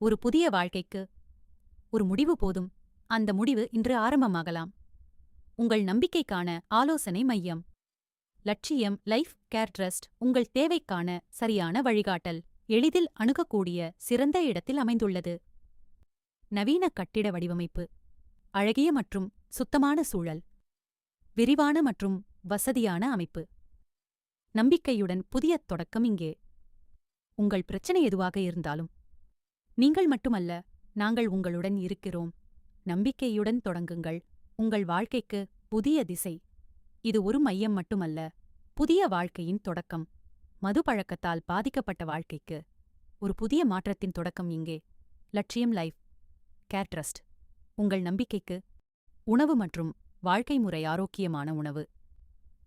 ஒரு புதிய வாழ்க்கைக்கு ஒரு முடிவு போதும். அந்த முடிவு இன்று ஆரம்பமாகலாம். உங்கள் நம்பிக்கைக்கான ஆலோசனை மையம். லட்சியம் லைஃப் கேர் ட்ரஸ்ட் உங்கள் தேவைக்கான சரியான வழிகாட்டல். எளிதில் அணுகக்கூடிய சிறந்த இடத்தில் அமைந்துள்ளது. நவீன கட்டிட வடிவமைப்பு, அழகிய மற்றும் சுத்தமான சூழல், விரிவான மற்றும் வசதியான அமைப்பு. நம்பிக்கையுடன் புதிய தொடக்கம் இங்கே. உங்கள் பிரச்சனை எதுவாக இருந்தாலும் நீங்கள் மட்டுமல்ல, நாங்கள் உங்களுடன் இருக்கிறோம். நம்பிக்கையுடன் தொடங்குங்கள். உங்கள் வாழ்க்கைக்கு புதிய திசை. இது ஒரு மையம் மட்டுமல்ல, புதிய வாழ்க்கையின் தொடக்கம். மதுப்பழக்கத்தால் பாதிக்கப்பட்ட வாழ்க்கைக்கு ஒரு புதிய மாற்றத்தின் தொடக்கம் இங்கே. லட்சியம் லைஃப் கேர் ட்ரஸ்ட் உங்கள் நம்பிக்கைக்கு உணவு மற்றும் வாழ்க்கை முறை. ஆரோக்கியமான உணவு.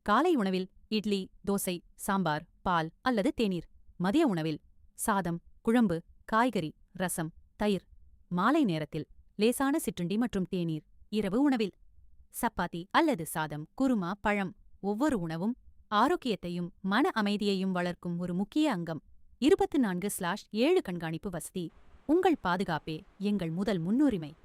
காலை உணவில் இட்லி, தோசை, சாம்பார், பால் அல்லது தேநீர். மதிய உணவில் சாதம், குழம்பு, காய்கறி, ரசம், தயிர். மாலை நேரத்தில் லேசான சிற்றுண்டி மற்றும் தேநீர். இரவு உணவில் சப்பாத்தி அல்லது சாதம், குருமா, பழம். ஒவ்வொரு உணவும் ஆரோக்கியத்தையும் மன அமைதியையும் வளர்க்கும் ஒரு முக்கிய அங்கம். 24/7 கண்காணிப்பு வசதி. உங்கள் பாதுகாப்பே எங்கள் முதல் முன்னுரிமை.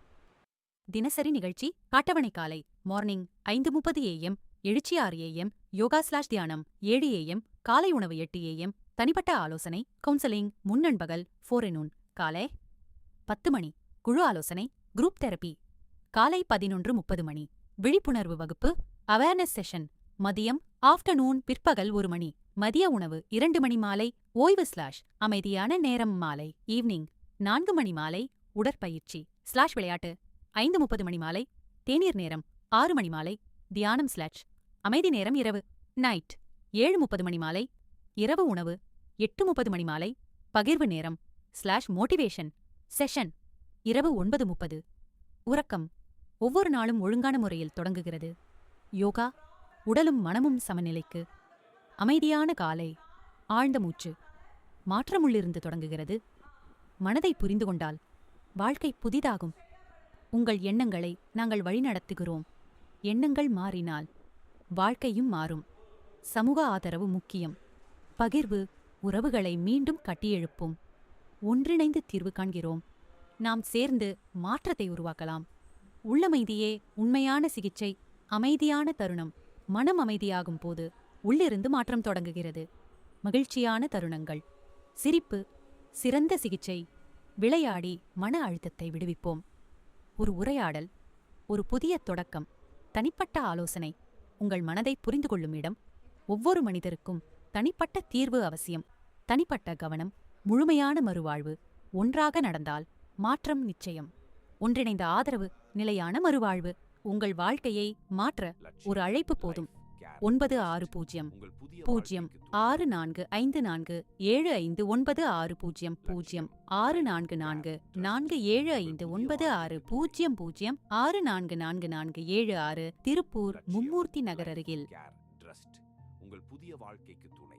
தினசரி நிகழ்ச்சி. அட்டவணை. காலை மார்னிங் 5:30 AM, எழுச்சி 6 AM, யோகா/தியானம் 7 AM, காலை உணவு 8 AM, தனிப்பட்ட ஆலோசனை கவுன்சலிங் முன்னன்பகல் 4 noon. காலை 10 மணி குழு ஆலோசனை குரூப் தெரப்பி. காலை 11:30 மணி விழிப்புணர்வு வகுப்பு அவேர்னஸ் செஷன். மதியம் ஆஃப்டர்நூன் பிற்பகல் 1 மணி. மதிய உணவு 2 மணி. மாலை ஓய்வு/அமைதியான நேரம். மாலை ஈவினிங் 4 மணி. மாலை உடற்பயிற்சி/விளையாட்டு 5:30 மணி. மாலை தேநீர் நேரம் 6 மணி. மாலை தியானம்/அமைதி நேரம். இரவு நைட் 7:30 மணி. மாலை இரவு உணவு 8:30 மணி. மாலை பகிர்வு நேரம்/மோட்டிவேஷன் செஷன் இரவு 9:30. உறக்கம் ஒவ்வொரு நாளும் ஒழுங்கான முறையில் தொடங்குகிறது. யோகா உடலும் மனமும் சமநிலைக்கு. அமைதியான காலை. ஆழ்ந்த மூச்சு. மாற்றமுள்ளிருந்து தொடங்குகிறது. மனதை புரிந்து கொண்டால் வாழ்க்கை புதிதாகும். உங்கள் எண்ணங்களை நாங்கள் வழிநடத்துகிறோம். எண்ணங்கள் மாறினால் வாழ்க்கையும் மாறும். சமூக ஆதரவு முக்கியம். பகிர்வு உறவுகளை மீண்டும் கட்டியெழுப்பும். ஒன்றிணைந்து தீர்வு காண்கிறோம். நாம் சேர்ந்து மாற்றத்தை உருவாக்கலாம். உள்ளமைதியே உண்மையான சிகிச்சை. அமைதியான தருணம். மனம் அமைதியாகும் போது உள்ளிருந்து மாற்றம் தொடங்குகிறது. மகிழ்ச்சியான தருணங்கள். சிரிப்பு சிறந்த சிகிச்சை. விளையாடி மன அழுத்தத்தை விடுவிப்போம். ஒரு உரையாடல், ஒரு புதிய தொடக்கம், தனிப்பட்ட ஆலோசனை. உங்கள் மனதை புரிந்து கொள்ளும் இடம். ஒவ்வொரு மனிதருக்கும் தனிப்பட்ட தீர்வு அவசியம். தனிப்பட்ட கவனம், முழுமையான மறுவாழ்வு. ஒன்றாக நடந்தால் மாற்றம் நிச்சயம். ஒன்றிணைந்த ஆதரவு, நிலையான மறுவாழ்வு. உங்கள் வாழ்க்கையை மாற்ற ஒரு அழைப்பு போதும். 9064544546 திருப்பூர் மும்மூர்த்தி நகர் அருகில். உங்கள் புதிய வாழ்க்கைக்கு துணை.